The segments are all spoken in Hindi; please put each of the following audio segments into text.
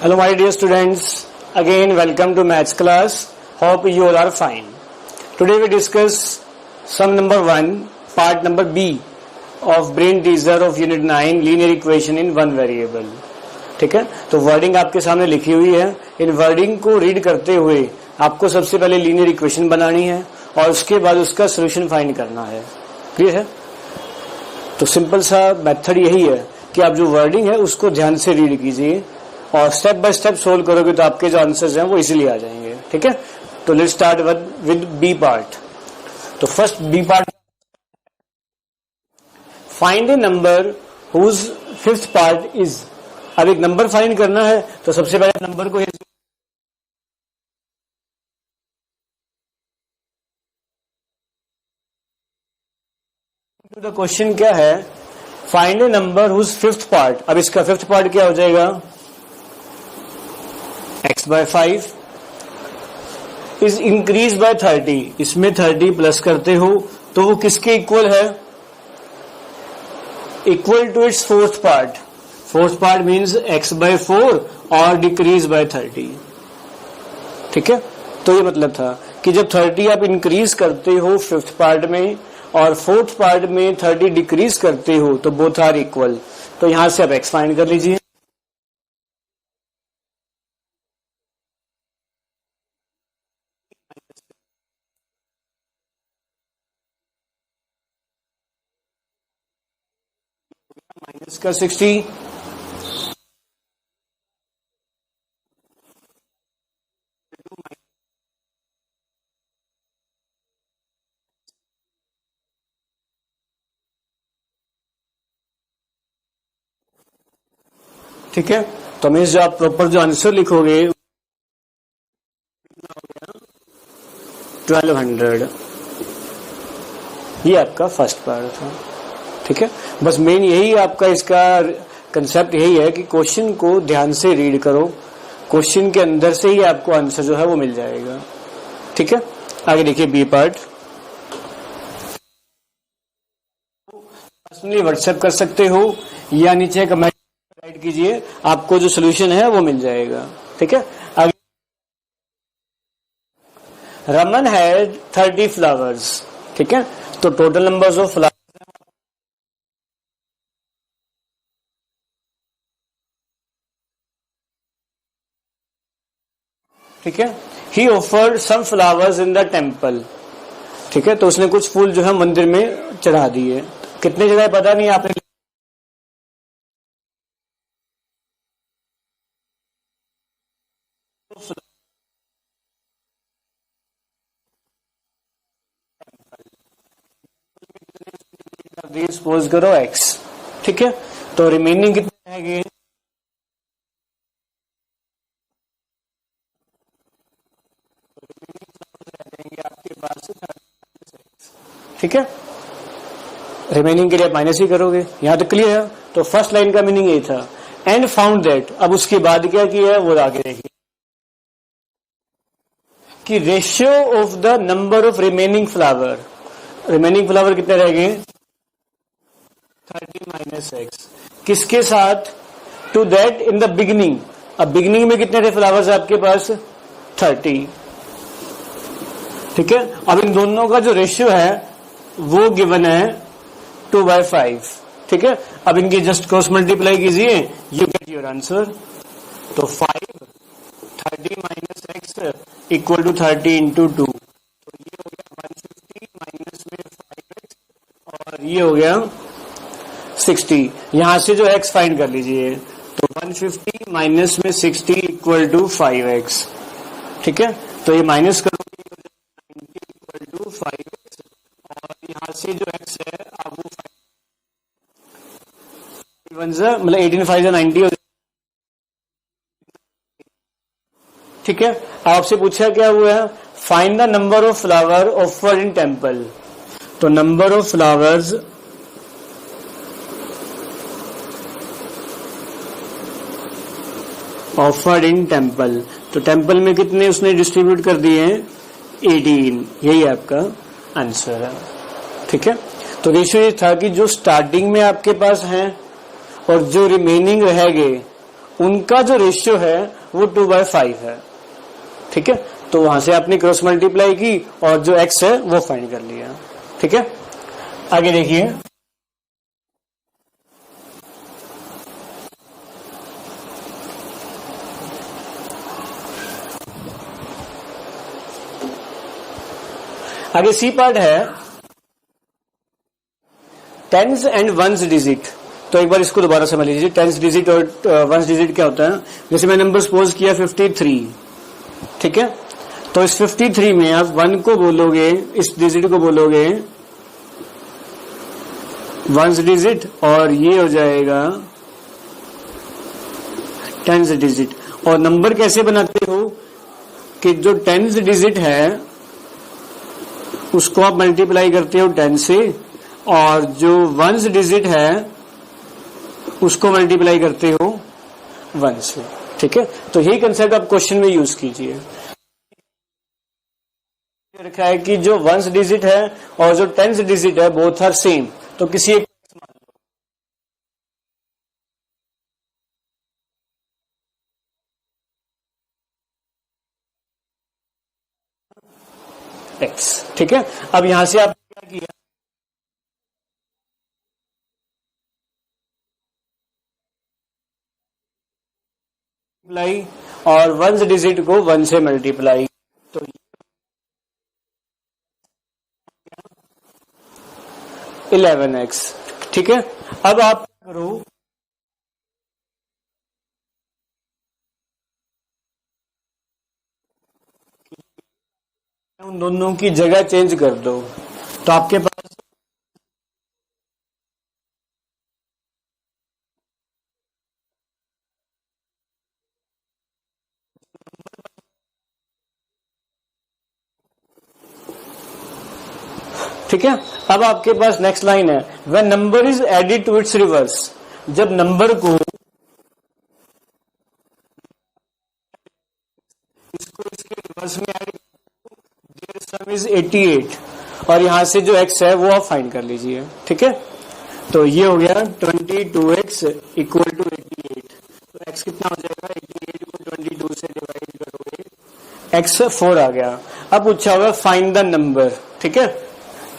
Hello my dear students, again welcome to maths class. Hope you all are fine. Today we discuss sum number 1, part number B of brain teaser of unit 9 linear equation in one variable. ठीक है, तो वर्डिंग आपके सामने लिखी हुई है. इन वर्डिंग को रीड करते हुए आपको सबसे पहले लीनियर इक्वेशन बनानी है और उसके बाद उसका सोल्यूशन फाइंड करना है. क्लियर है? तो सिंपल सा मेथड यही है कि आप जो वर्डिंग है उसको ध्यान से रीड कीजिए और स्टेप बाय स्टेप सोल्व करोगे तो आपके जो आंसर्स हैं वो इजीली आ जाएंगे. ठीक है, तो let's start with B part. तो first B part, find a number whose fifth part is. अब एक नंबर फाइंड करना है तो सबसे पहले नंबर को द क्वेश्चन क्या है, find a number whose fifth part. अब इसका फिफ्थ पार्ट क्या हो जाएगा, x by 5 is increase by 30. इसमें 30 प्लस करते हो तो वो किसके इक्वल है, equal to its fourth part. Fourth part means x by 4 और डिक्रीज बाय 30. ठीक है, तो ये मतलब था कि जब 30 आप इंक्रीज करते हो फिफ्थ पार्ट में और फोर्थ पार्ट में 30 डिक्रीज करते हो तो बोथ आर इक्वल. तो यहां से आप x फाइंड कर लीजिए. माइनस का 60, ठीक है. तो मीन्स जो आप प्रॉपर जो आंसर लिखोगे 1200. ये आपका फर्स्ट पार्ट था. ठीक है, बस मेन यही आपका इसका कंसेप्ट यही है कि क्वेश्चन को ध्यान से रीड करो, क्वेश्चन के अंदर से ही आपको आंसर जो है वो मिल जाएगा. ठीक है, आगे देखिए बी पार्ट. पर्सनली व्हाट्सएप कर सकते हो या नीचे कमेंट राइट कीजिए, आपको जो सोल्यूशन है वो मिल जाएगा. ठीक है, आगे रमन हैड 30 फ्लावर्स. ठीक है, तो टोटल नंबर्स ऑफ फ्लावर्स, ठीक है. He offered some flowers in the temple. ठीक है, तो उसने कुछ फूल जो है मंदिर में चढ़ा दिए. कितने जगह पता नहीं आपने, सपोज करो x. ठीक है, तो रिमेनिंग कितने रहेंगे, आपके पास. ठीक है, रिमेनिंग के लिए माइनस ही करोगे. यहां तक क्लियर है. तो फर्स्ट लाइन का मीनिंग यही था, एंड फाउंड दैट. अब उसके बाद क्या किया है वो आगे देखिए कि ratio of the number of remaining flower. Remaining flower कितने रह गए, 30 माइनस एक्स. किसके साथ, to that in the beginning. अब बिगिनिंग में कितने थे फ्लावर्स आपके पास, 30. ठीक है, अब इन दोनों का जो रेशियो है वो गिवन है 2/5. ठीक है, अब इनकी जस्ट क्रॉस मल्टीप्लाई कीजिए, यू गेट योर आंसर. तो 5 30 minus x equal to 30 into 2. तो ये हो गया 150 माइनस में 5x और ये हो गया 60. यहां से जो x फाइंड कर लीजिए, तो 150 माइनस में 60 इक्वल टू 5x. ठीक है, तो ये माइनस करोगे इक्वल टू 5x और यहां से जो x है आप वो मतलब 18 5 90 हो. ठीक है, आपसे पूछा क्या हुआ है, find the number of flower offered in temple. तो number of flowers offered in temple. तो टेम्पल में कितने उसने डिस्ट्रीब्यूट कर दिए हैं, 18. यही आपका आंसर है. ठीक है, तो रेशियो ये था कि जो स्टार्टिंग में आपके पास हैं और जो रिमेनिंग रह गए उनका जो रेशियो है वो 2/5 है। ठीक है, तो वहां से आपने क्रॉस मल्टीप्लाई की और जो x है वो फाइंड कर लिया। ठीक है, आगे देखिए, आगे सी पार्ट है टेंस एंड वंस डिजिट। तो एक बार इसको दोबारा समझ लीजिए, टेंस डिजिट और वंस डिजिट क्या होता है। जैसे मैं नंबर सपोज किया 53, ठीक है, तो इस 53 में आप 1 को बोलोगे, इस डिजिट को बोलोगे वंस डिजिट, और ये हो जाएगा टेंस डिजिट। और नंबर कैसे बनाते हो कि जो टेंस डिजिट है उसको आप मल्टीप्लाई करते हो 10 से, और जो वंस डिजिट है उसको मल्टीप्लाई करते हो 1 से। ठीक है, तो यही कंसेप्ट आप क्वेश्चन में यूज कीजिए। रखा है कि जो वंस डिजिट है और जो टेंस डिजिट है बोथ आर सेम, तो किसी एक x। ठीक है, अब यहां से आप क्या किया, मल्टीप्लाई और वंस डिजिट को 1 से मल्टीप्लाई, तो 11x। ठीक है, अब आप क्या करो, उन दोनों की जगह चेंज कर दो, तो आपके पास ठीक है। अब आपके पास नेक्स्ट लाइन है, when number is added to its reverse. जब नंबर को इसको इसके रिवर्स में ऐड, देयर सम इज 88, और यहां से जो x है वो आप फाइंड कर लीजिए। ठीक है, तो ये हो गया 22x इक्वल टू 88। तो x कितना हो जाएगा, 88 को 22 से डिवाइड करोगे, x 4 आ गया। अब पूछा हुआ फाइंड द नंबर। ठीक है,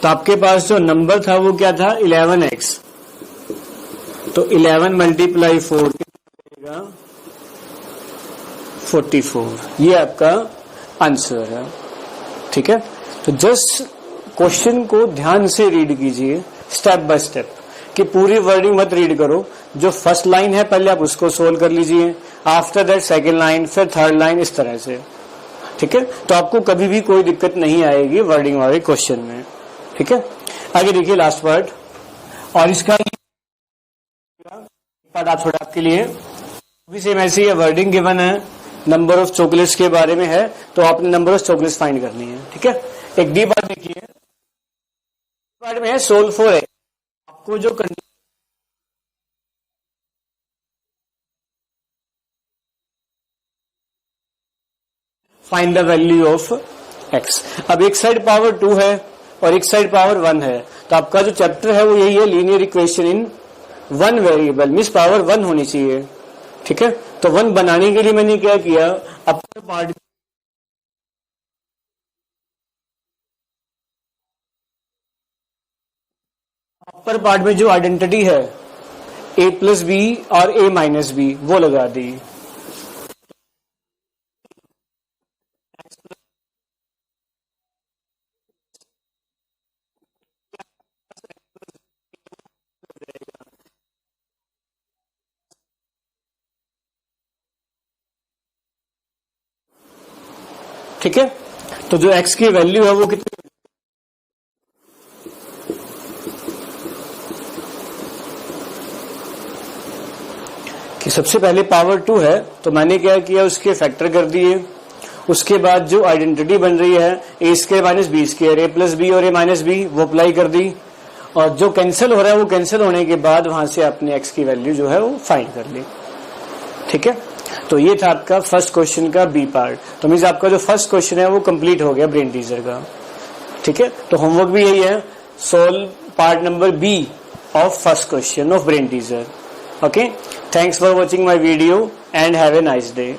तो आपके पास जो नंबर था वो क्या था, 11x। तो 11 मल्टीप्लाई 4 कितना आएगा, 44। ये आपका आंसर है। ठीक है, तो जस्ट क्वेश्चन को ध्यान से रीड कीजिए स्टेप बाय स्टेप, कि पूरी वर्डिंग मत रीड करो। जो फर्स्ट लाइन है पहले आप उसको सोल्व कर लीजिए, आफ्टर दैट सेकेंड लाइन, फिर थर्ड लाइन, इस तरह से। ठीक है, तो आपको कभी भी कोई दिक्कत नहीं आएगी वर्डिंग वाले क्वेश्चन में। ठीक है, आगे देखिए लास्ट पार्ट, और इसका पार्ट आप छोड़ा आपके लिए भी सेम ऐसी है। वर्डिंग गिवन है, नंबर ऑफ चॉकलेट्स के बारे में है, तो आपने नंबर ऑफ चॉकलेट्स फाइंड करनी है। ठीक है, एक डी पार्ट देखिए, पार्ट में है सोल्व फॉर है, आपको जो find the value of x। अब एक साइड पावर 2 है और एक साइड पावर 1 है, तो आपका जो चैप्टर है वो यही है, linear equation in 1 variable, means power 1 होनी चाहिए। ठीक है, तो 1 बनाने के लिए मैंने क्या किया, अपर पार्ट में जो आइडेंटिटी है a+b और a-b वो लगा दी। ठीक है, तो जो x की वैल्यू है वो कितनी, कि सबसे पहले पावर 2 है, तो मैंने क्या किया, उसके फैक्टर कर दिए। उसके बाद जो आइडेंटिटी बन रही है a² minus B square, a+b और a-b वो अप्लाई कर दी, और जो कैंसिल हो रहा है वो कैंसिल होने के बाद वहां से आपने x की वैल्यू जो है वो फाइंड कर ली। ठीक है, तो ये था आपका फर्स्ट क्वेश्चन का बी पार्ट। तो मीन्स आपका जो फर्स्ट क्वेश्चन है वो कंप्लीट हो गया ब्रेन टीजर का। ठीक है, तो होमवर्क भी यही है, solve part number B of first question of brain teaser. Okay, thanks for watching my video and have a nice day.